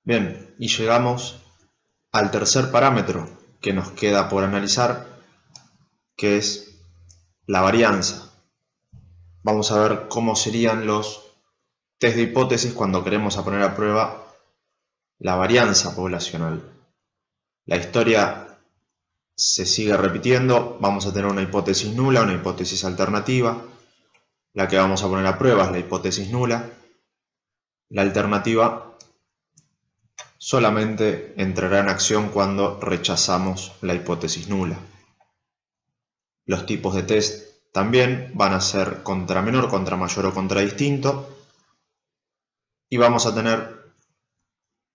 Bien, y llegamos al tercer parámetro que nos queda por analizar, que es la varianza. Vamos a ver cómo serían los test de hipótesis cuando queremos poner a prueba la varianza poblacional. La historia se sigue repitiendo, vamos a tener una hipótesis nula, una hipótesis alternativa. La que vamos a poner a prueba es la hipótesis nula. La alternativa solamente entrará en acción cuando rechazamos la hipótesis nula. Los tipos de test también van a ser contra menor, contra mayor o contra distinto. Y vamos a tener,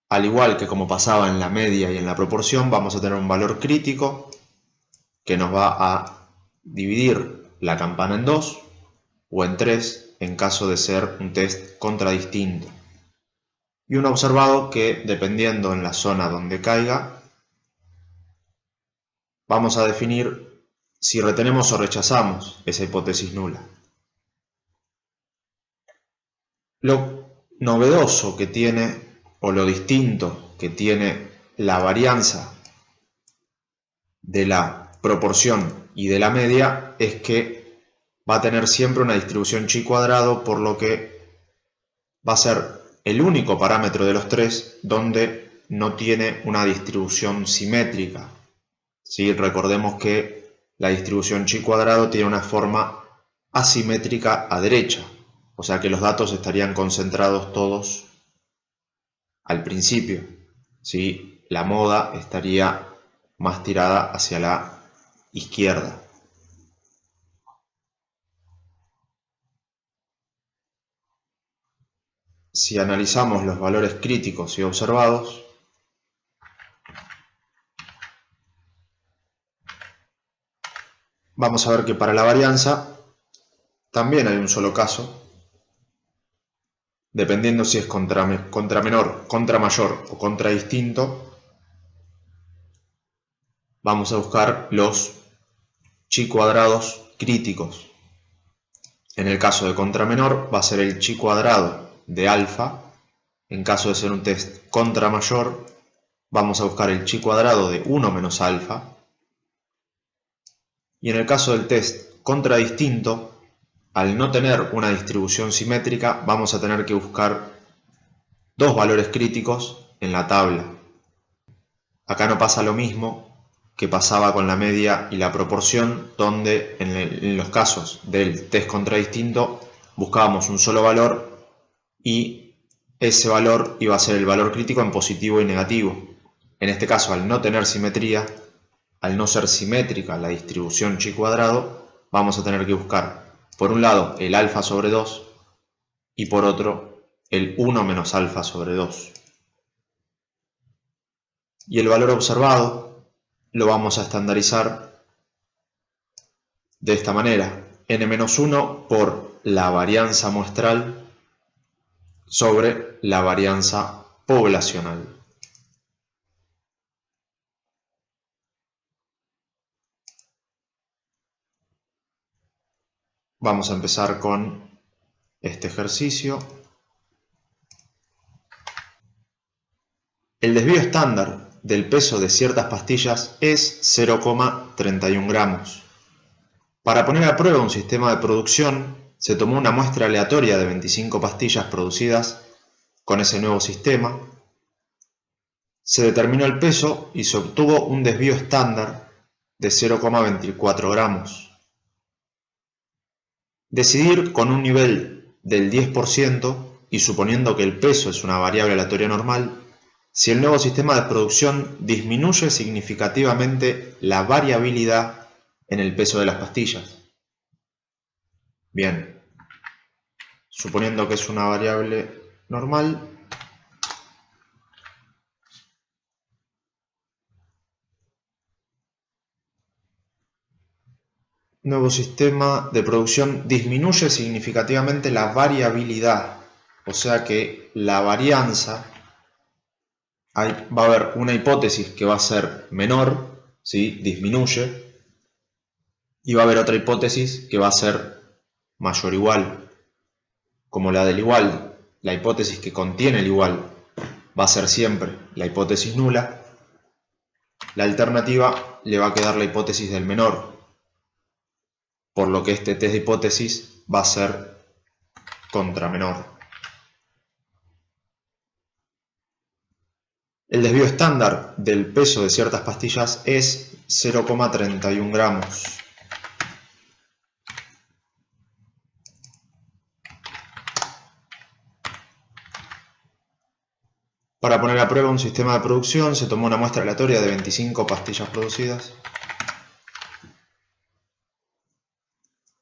al igual que como pasaba en la media y en la proporción, vamos a tener un valor crítico que nos va a dividir la campana en dos o en tres en caso de ser un test contradistinto. Y un observado que, dependiendo en la zona donde caiga, vamos a definir si retenemos o rechazamos esa hipótesis nula. Lo novedoso que tiene, o lo distinto que tiene la varianza de la proporción y de la media, es que va a tener siempre una distribución chi cuadrado, por lo que va a ser el único parámetro de los tres donde no tiene una distribución simétrica. ¿Sí? Recordemos que la distribución chi cuadrado tiene una forma asimétrica a derecha, o sea que los datos estarían concentrados todos al principio. ¿Sí? La moda estaría más tirada hacia la izquierda. Si analizamos los valores críticos y observados, vamos a ver que para la varianza también hay un solo caso, dependiendo si es contra menor, contra mayor o contra distinto. Vamos a buscar los chi cuadrados críticos. En el caso de contra menor va a ser el chi cuadrado de alfa. En caso de ser un test contra mayor, vamos a buscar el chi cuadrado de 1 menos alfa. Y en el caso del test contra distinto, al no tener una distribución simétrica, vamos a tener que buscar dos valores críticos en la tabla. Acá no pasa lo mismo que pasaba con la media y la proporción, donde en los casos del test contra distinto buscábamos un solo valor y ese valor iba a ser el valor crítico en positivo y negativo. En este caso, al no tener simetría, al no ser simétrica la distribución chi cuadrado, vamos a tener que buscar por un lado el alfa sobre 2 y por otro el 1 menos alfa sobre 2. Y el valor observado lo vamos a estandarizar de esta manera: n-1 por la varianza muestral sobre la varianza poblacional. Vamos a empezar con este ejercicio. El desvío estándar del peso de ciertas pastillas es 0,31 gramos. Para poner a prueba un sistema de producción, se tomó una muestra aleatoria de 25 pastillas producidas con ese nuevo sistema. Se determinó el peso y se obtuvo un desvío estándar de 0,24 gramos. Decidir con un nivel del 10% y suponiendo que el peso es una variable aleatoria normal, si el nuevo sistema de producción disminuye significativamente la variabilidad en el peso de las pastillas. Bien, suponiendo que es una variable normal, nuevo sistema de producción disminuye significativamente la variabilidad, o sea que la varianza, va a haber una hipótesis que va a ser menor, ¿sí? Disminuye, y va a haber otra hipótesis que va a ser mayor o igual, como la del igual, la hipótesis que contiene el igual. va a ser siempre la hipótesis nula. La alternativa le va a quedar la hipótesis del menor, por lo que este test de hipótesis va a ser contra menor. El desvío estándar del peso de ciertas pastillas es 0,31 gramos. Para poner a prueba un sistema de producción, se tomó una muestra aleatoria de 25 pastillas producidas.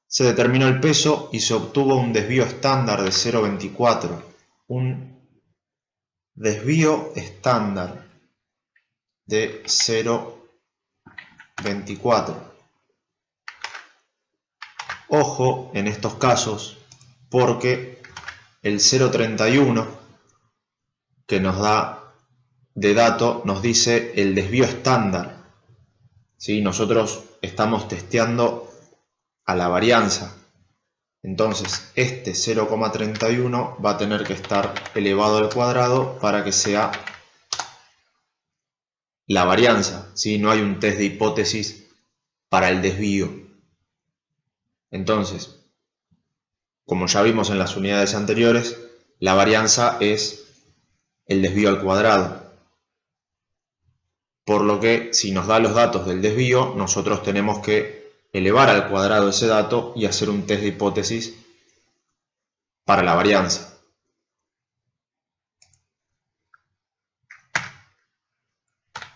Se determinó el peso y se obtuvo un desvío estándar de 0,24. Un desvío estándar de 0,24. Ojo en estos casos, porque el 0,31 que nos da de dato nos dice el desvío estándar. ¿Sí? Nosotros estamos testeando a la varianza. Entonces este 0,31 va a tener que estar elevado al cuadrado para que sea la varianza. ¿Sí? No hay un test de hipótesis para el desvío. Entonces, como ya vimos en las unidades anteriores, la varianza es el desvío al cuadrado. Por lo que si nos da los datos del desvío, nosotros tenemos que elevar al cuadrado ese dato y hacer un test de hipótesis para la varianza.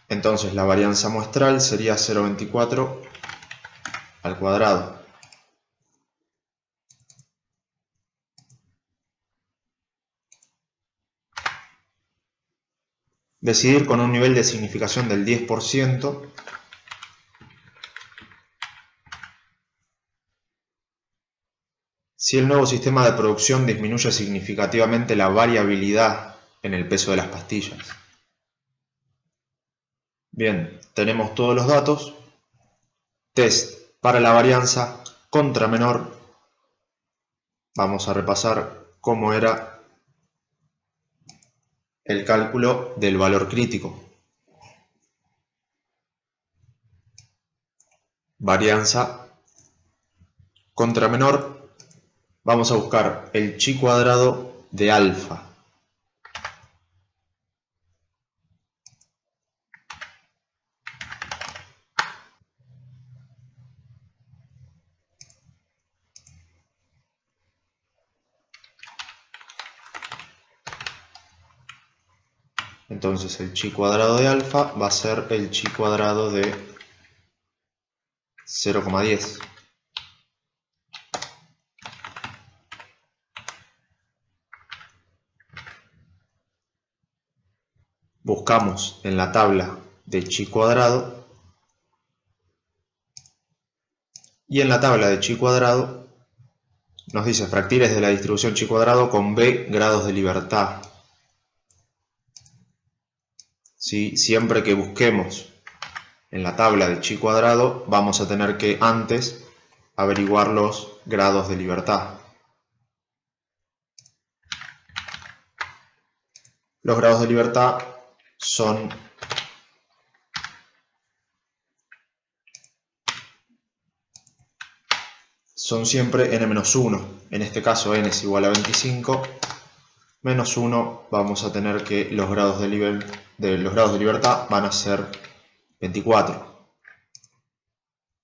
Entonces la varianza muestral sería 0,24 al cuadrado. Decidir con un nivel de significación del 10%. Si el nuevo sistema de producción disminuye significativamente la variabilidad en el peso de las pastillas. Bien, tenemos todos los datos. Test para la varianza contra menor. Vamos a repasar cómo era el cálculo del valor crítico. Varianza contra menor. Vamos a buscar el chi cuadrado de alfa. Entonces el chi cuadrado de alfa va a ser el chi cuadrado de 0,10. Buscamos en la tabla de chi cuadrado y en la tabla de chi cuadrado nos dice fractires de la distribución chi cuadrado con b grados de libertad. ¿Sí? Siempre que busquemos en la tabla de chi cuadrado vamos a tener que antes averiguar los grados de libertad. Los grados de libertad son siempre n-1. En este caso n es igual a 25. Menos 1 vamos a tener que los grados de libertad van a ser 24.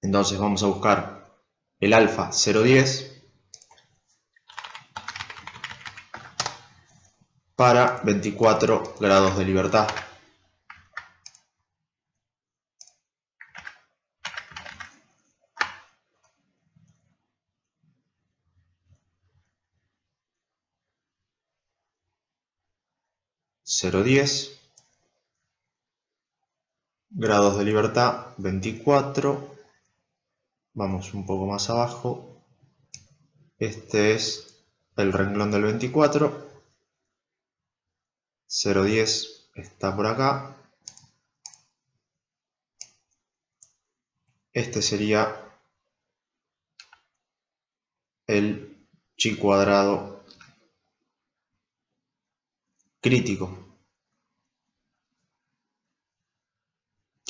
Entonces vamos a buscar el alfa 0,10 para 24 grados de libertad. Grados de libertad 24. Vamos un poco más abajo. Este es el renglón del 24. 0,10 está por acá. Este sería el chi cuadrado crítico.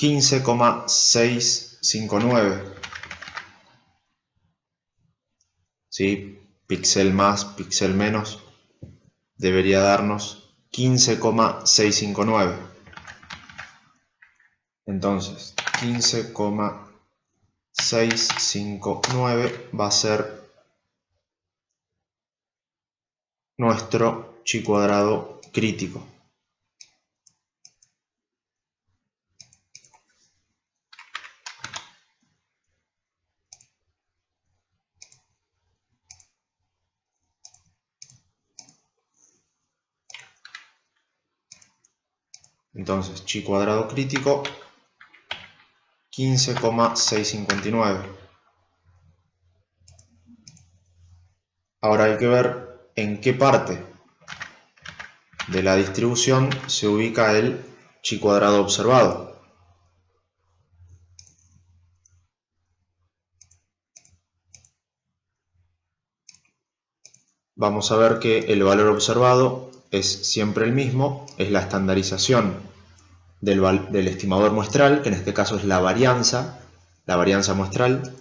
15,659. ¿Sí? Píxel más, píxel menos, debería darnos 15,659. Entonces, 15,659 va a ser nuestro chi cuadrado crítico. Entonces, chi cuadrado crítico 15,659. Ahora hay que ver en qué parte de la distribución se ubica el chi cuadrado observado. Vamos a ver que el valor observado es siempre el mismo, es la estandarización del estimador muestral, que en este caso es la varianza muestral,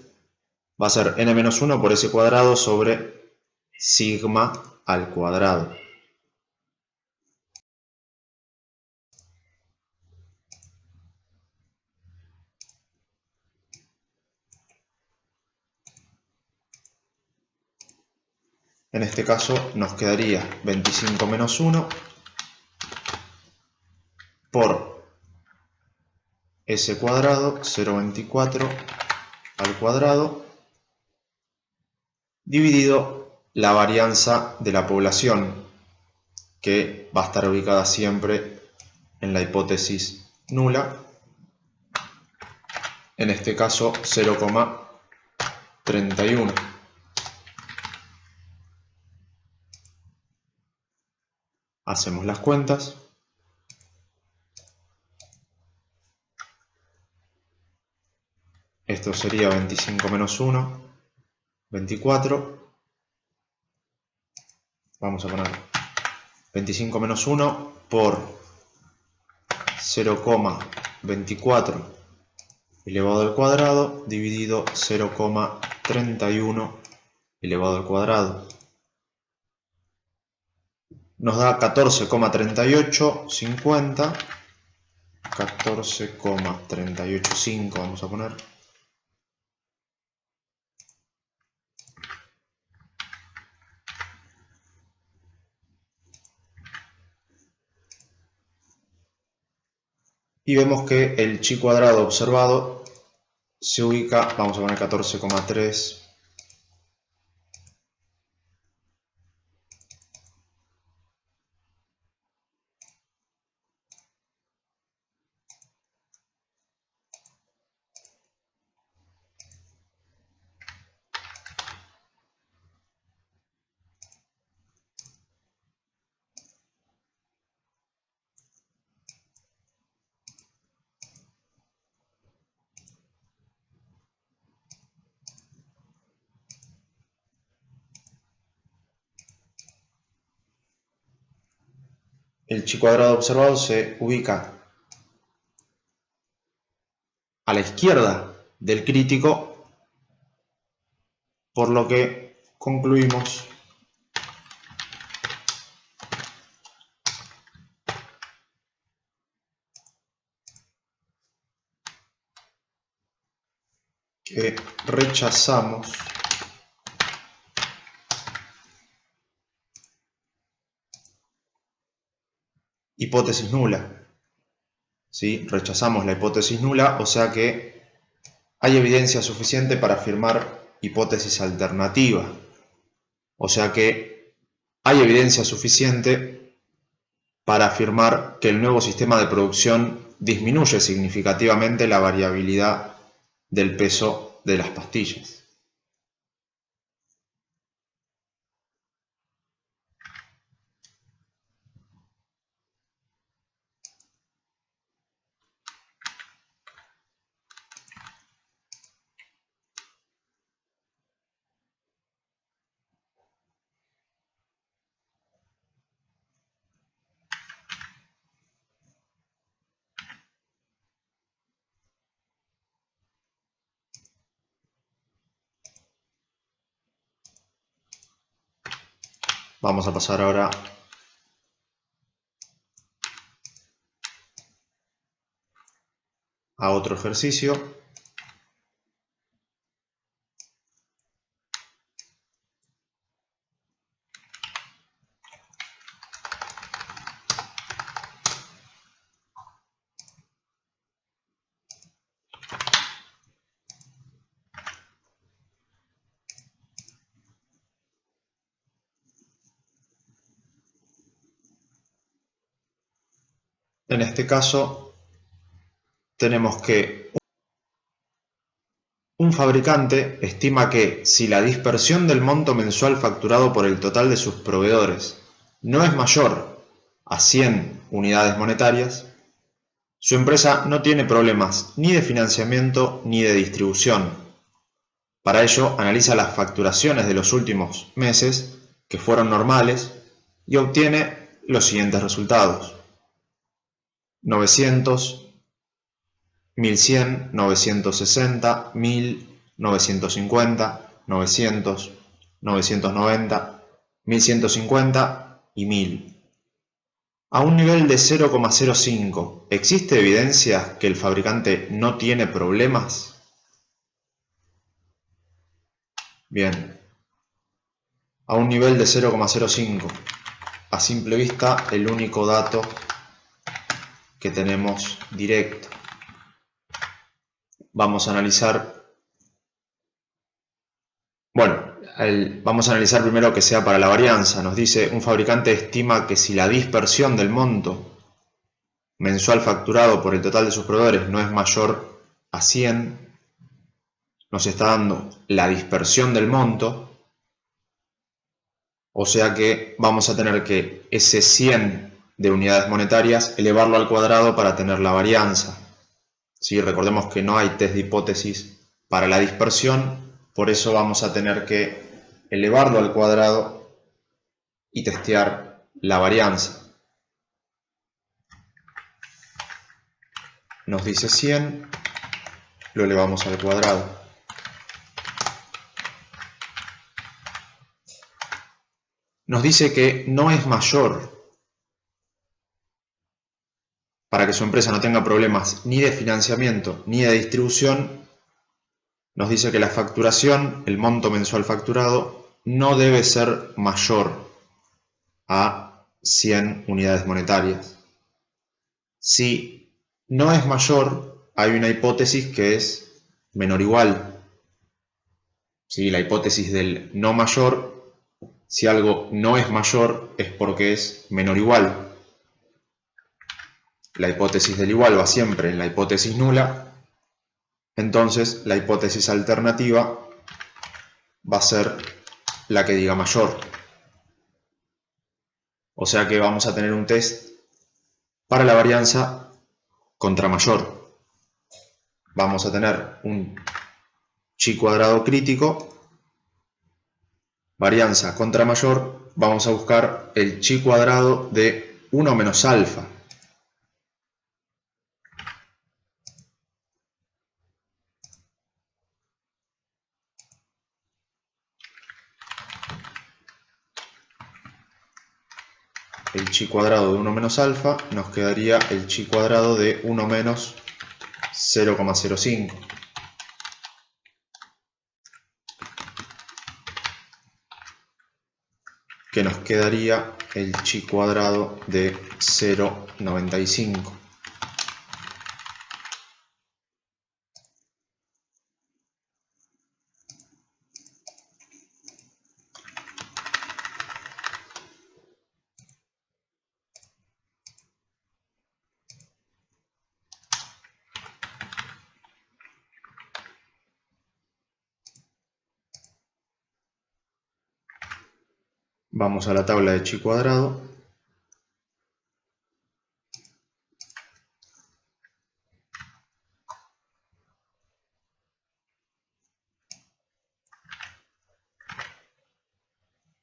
va a ser n-1 por s cuadrado sobre sigma al cuadrado. En este caso nos quedaría 25 menos 1 por s cuadrado, 0,24 al cuadrado, dividido la varianza de la población, que va a estar ubicada siempre en la hipótesis nula, en este caso 0,31. Hacemos las cuentas. Esto sería 25 menos 1, 24. Vamos a poner 25 menos 1 por 0,24 elevado al cuadrado dividido 0,31 elevado al cuadrado. Nos da 14,3850. 14,385 vamos a poner. Y vemos que el chi cuadrado observado se ubica, vamos a poner 14,3. El chi cuadrado observado se ubica a la izquierda del crítico, por lo que concluimos que rechazamos hipótesis nula. ¿Sí? Rechazamos la hipótesis nula, o sea que hay evidencia suficiente para afirmar hipótesis alternativa. O sea que hay evidencia suficiente para afirmar que el nuevo sistema de producción disminuye significativamente la variabilidad del peso de las pastillas. Vamos a pasar ahora a otro ejercicio. En este caso tenemos que un fabricante estima que si la dispersión del monto mensual facturado por el total de sus proveedores no es mayor a 100 unidades monetarias, su empresa no tiene problemas ni de financiamiento ni de distribución. Para ello, analiza las facturaciones de los últimos meses, que fueron normales, y obtiene los siguientes resultados: 900, 1100, 960, 1000, 950, 900, 990, 1150 y 1000. A un nivel de 0,05, ¿existe evidencia que el fabricante no tiene problemas? Bien, a un nivel de 0,05, a simple vista el único dato que tenemos directo. Vamos a analizar, vamos a analizar primero que sea para la varianza. Nos dice, un fabricante estima que si la dispersión del monto mensual facturado por el total de sus proveedores no es mayor a 100, nos está dando la dispersión del monto, o sea que vamos a tener que ese 100 de unidades monetarias elevarlo al cuadrado para tener la varianza. ¿Sí? Recordemos que no hay test de hipótesis para la dispersión, por eso vamos a tener que elevarlo al cuadrado y testear la varianza. Nos dice 100, lo elevamos al cuadrado. Nos dice que no es mayor, para que su empresa no tenga problemas ni de financiamiento ni de distribución. Nos dice que la facturación, el monto mensual facturado, no debe ser mayor a 100 unidades monetarias. Si no es mayor, hay una hipótesis que es menor o igual. ¿Sí? La hipótesis del no mayor, si algo no es mayor, es porque es menor o igual. La hipótesis del igual va siempre en la hipótesis nula, entonces la hipótesis alternativa va a ser la que diga mayor. O sea que vamos a tener un test para la varianza contra mayor. Vamos a tener un chi cuadrado crítico, varianza contra mayor, vamos a buscar el chi cuadrado de 1 menos alfa. El chi cuadrado de 1 menos alfa, nos quedaría el chi cuadrado de 1 menos 0,05. Que nos quedaría el chi cuadrado de 0,95. Vamos a la tabla de chi cuadrado.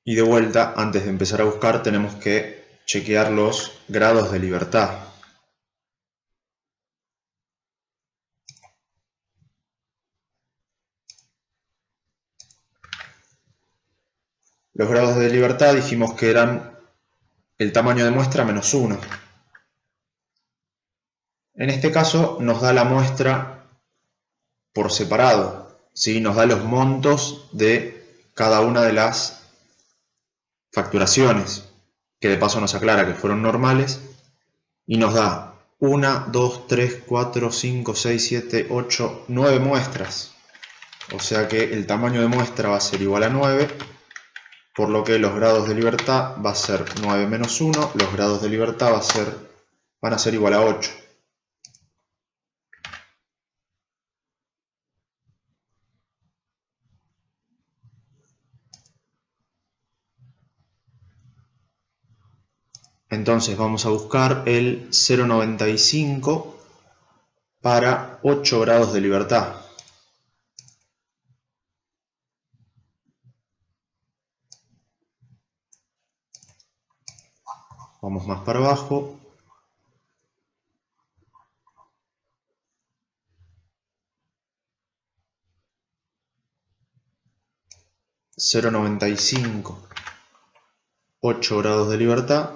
Y de vuelta, antes de empezar a buscar, tenemos que chequear los grados de libertad. Los grados de libertad dijimos que eran el tamaño de muestra menos 1. En este caso nos da la muestra por separado, ¿sí? Nos da los montos de cada una de las facturaciones, que de paso nos aclara que fueron normales, y nos da 1, 2, 3, 4, 5, 6, 7, 8, 9 muestras. O sea que el tamaño de muestra va a ser igual a 9, por lo que los grados de libertad va a ser 9 menos 1, los grados de libertad van a ser igual a 8. Entonces vamos a buscar el 0,95 para 8 grados de libertad. Vamos más para abajo. (0,95) 8 grados de libertad.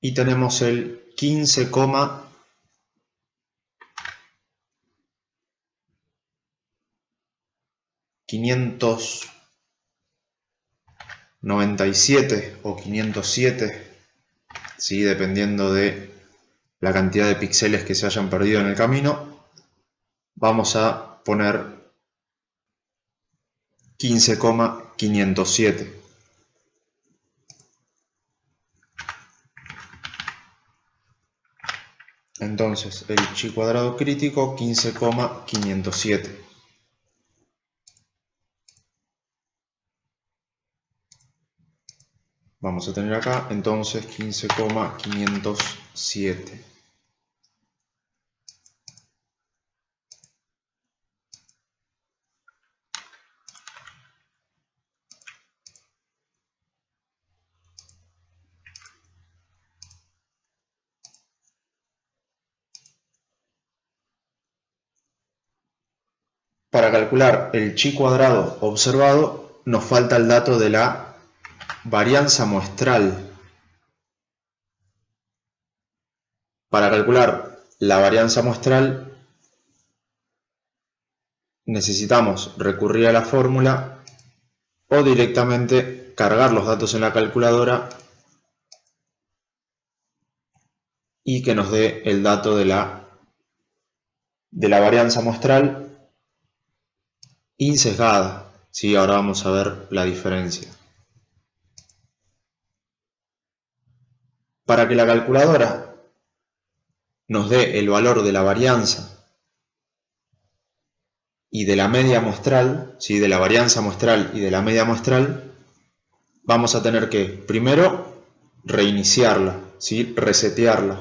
Y tenemos el 15,597 o 507, ¿sí? Dependiendo de la cantidad de píxeles que se hayan perdido en el camino. Vamos a poner 15,507. Entonces el chi cuadrado crítico 15,507. Vamos a tener acá entonces 15,507. Para calcular el chi cuadrado observado nos falta el dato de la varianza muestral. Para calcular la varianza muestral necesitamos recurrir a la fórmula o directamente cargar los datos en la calculadora y que nos dé el dato de la varianza muestral insesgada. ¿Sí? Ahora vamos a ver la diferencia. Para que la calculadora nos dé el valor de la varianza y de la media muestral, ¿sí? De la varianza muestral y de la media muestral, vamos a tener que primero reiniciarla, ¿sí? Resetearla,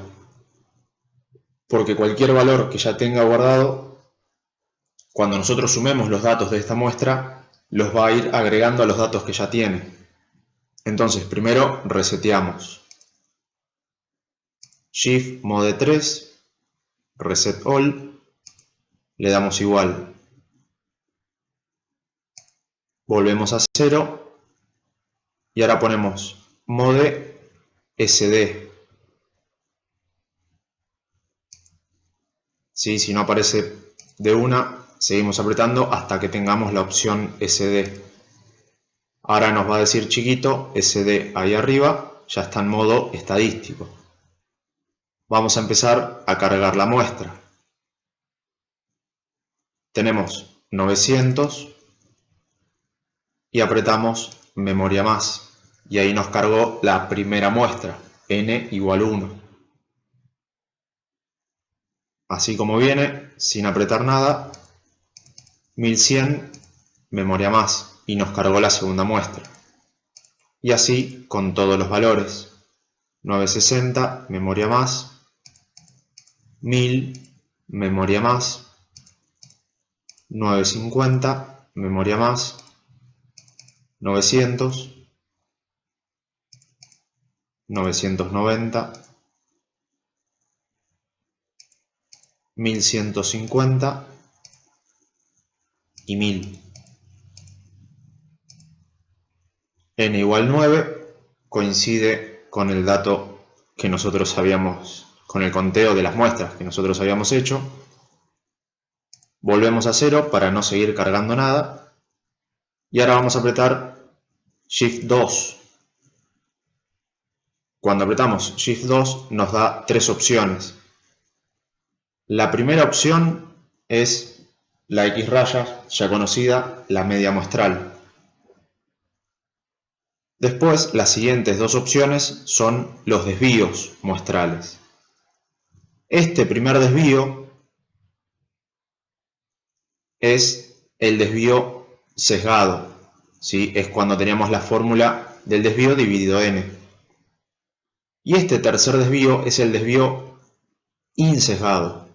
porque cualquier valor que ya tenga guardado, cuando nosotros sumemos los datos de esta muestra, los va a ir agregando a los datos que ya tiene. Entonces primero reseteamos. Shift Mode 3, Reset All, le damos igual. Volvemos a 0 y ahora ponemos Mode SD. ¿Sí? Si no aparece de una, seguimos apretando hasta que tengamos la opción SD. Ahora nos va a decir chiquito, SD ahí arriba, ya está en modo estadístico. Vamos a empezar a cargar la muestra. Tenemos 900 y apretamos memoria más. Y ahí nos cargó la primera muestra, n igual 1. Así como viene, sin apretar nada, 1100, memoria más, y nos cargó la segunda muestra. Y así con todos los valores. 960, memoria más, 1000, memoria más, 950, memoria más, 900, 990, 1150 y 1000. N igual 9 coincide con el dato que nosotros habíamos, con el conteo de las muestras que nosotros habíamos hecho. Volvemos a 0 para no seguir cargando nada. Y ahora vamos a apretar Shift 2. Cuando apretamos Shift 2 nos da tres opciones. La primera opción es la X raya, ya conocida, la media muestral. Después, las siguientes dos opciones son los desvíos muestrales. Este primer desvío es el desvío sesgado, ¿sí? Es cuando teníamos la fórmula del desvío dividido n. Y este tercer desvío es el desvío insesgado,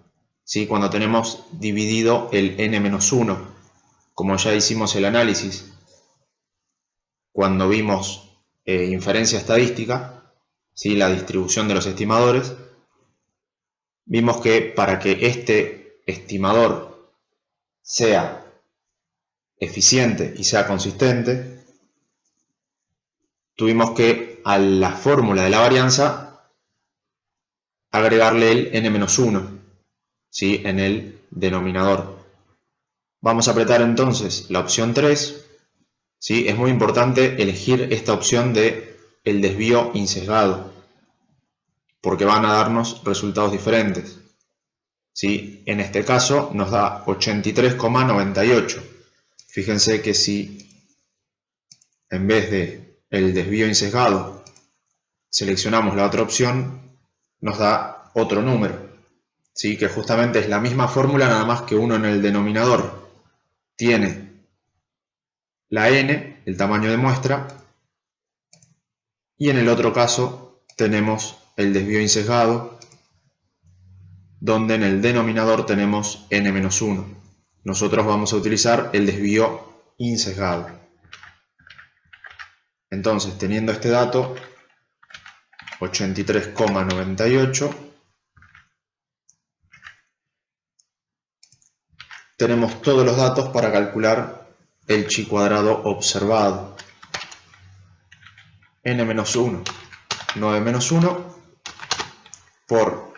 ¿sí? Cuando tenemos dividido el n-1, como ya hicimos el análisis cuando vimos inferencia estadística, ¿sí? La distribución de los estimadores. Vimos que para que este estimador sea eficiente y sea consistente, tuvimos que a la fórmula de la varianza agregarle el n-1, ¿sí? En el denominador. Vamos a apretar entonces la opción 3. ¿Sí? Es muy importante elegir esta opción de el desvío insesgado, porque van a darnos resultados diferentes. ¿Sí? En este caso nos da 83,98. Fíjense que si en vez de el desvío insesgado seleccionamos la otra opción, nos da otro número, ¿sí? Que justamente es la misma fórmula, nada más que uno en el denominador tiene la n, el tamaño de muestra, y en el otro caso tenemos el desvío insesgado, donde en el denominador tenemos n-1. Nosotros vamos a utilizar el desvío insesgado. Entonces, teniendo este dato, 83,98, tenemos todos los datos para calcular el chi cuadrado observado. n-1, 9-1 por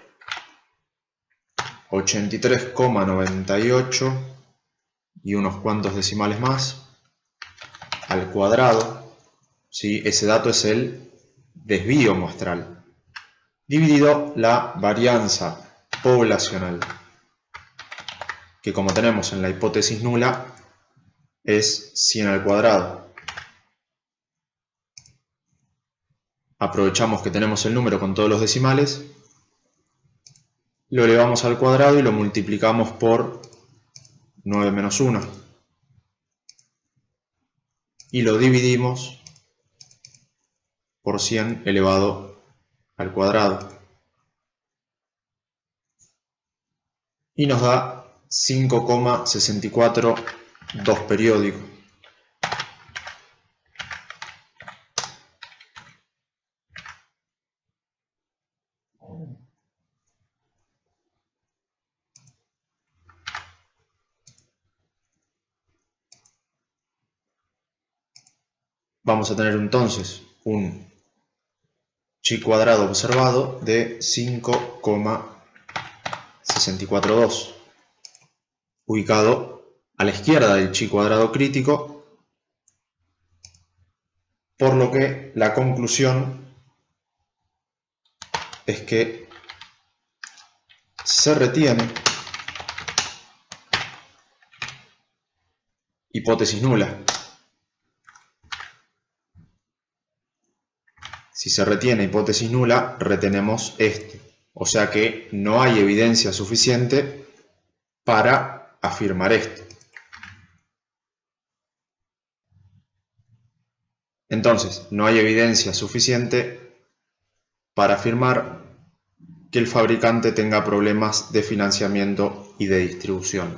83,98 y unos cuantos decimales más al cuadrado, ¿sí? Ese dato es el desvío muestral, dividido la varianza poblacional, que como tenemos en la hipótesis nula es 100 al cuadrado. Aprovechamos que tenemos el número con todos los decimales, lo elevamos al cuadrado y lo multiplicamos por 9-1 y lo dividimos por 100 elevado al cuadrado y nos da 5,642 periódico. Vamos a tener entonces un chi cuadrado observado de 5,642, ubicado a la izquierda del chi cuadrado crítico, por lo que la conclusión es que se retiene hipótesis nula. Si se retiene hipótesis nula, retenemos esto. O sea que no hay evidencia suficiente para afirmar esto. Entonces, no hay evidencia suficiente para afirmar que el fabricante tenga problemas de financiamiento y de distribución.